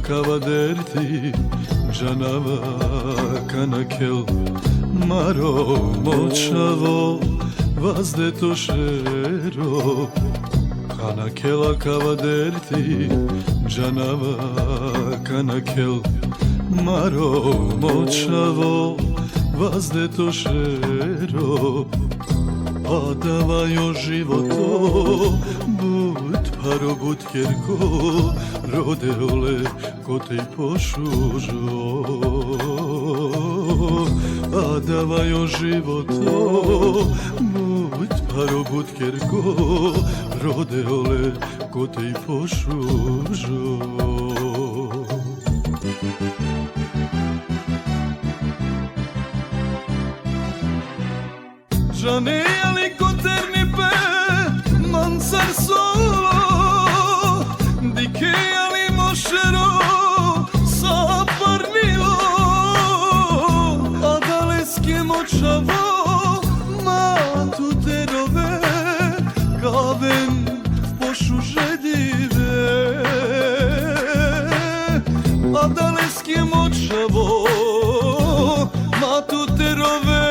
kela kava derti canava kanakel maro močavo vazde to šero kanakela kava derti canava kanakel maro močavo vazde to šero a davajo životo bud paro bud kerko rode ole kote pošužo a davajo životo bud paro bud kerko rode ole kote pošužo Žane ali koterni pe mansar solo Dike ali mošero sa parnilo A daleske močavo ma tuterove Kaven pošuže dive A daleske močavo ma tuterove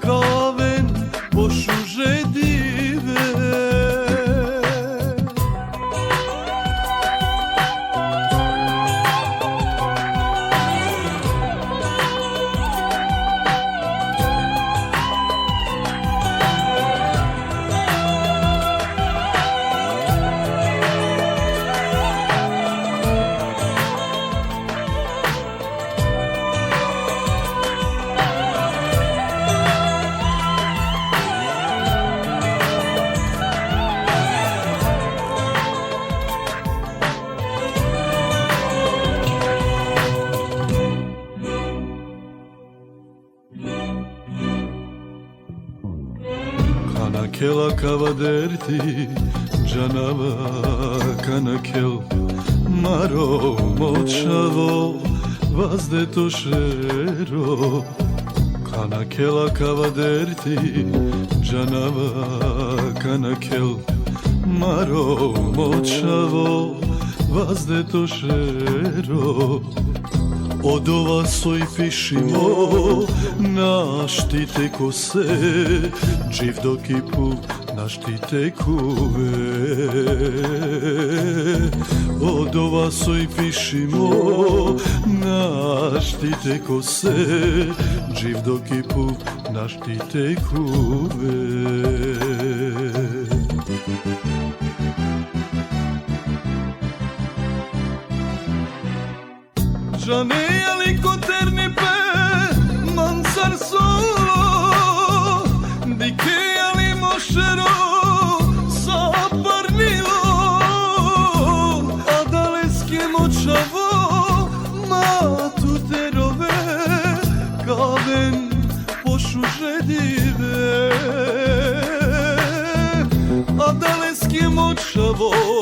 Kaven pošuže dive Kela kava derti canava kanakel maro močavo vazde to šero kanakela kava derti canava kanakel maro močavo vazde to šero Od ova soj pišimo naštite kose Dživ do kipu naštite kuve Od ova soj pišimo naštite kose Dživ do kipu naštite kuve Žane ali koterni pe mansar solo Dike ali mošero sa parnilo A daleske močavo ma tuterove Kaven pošuže dive A daleske močavo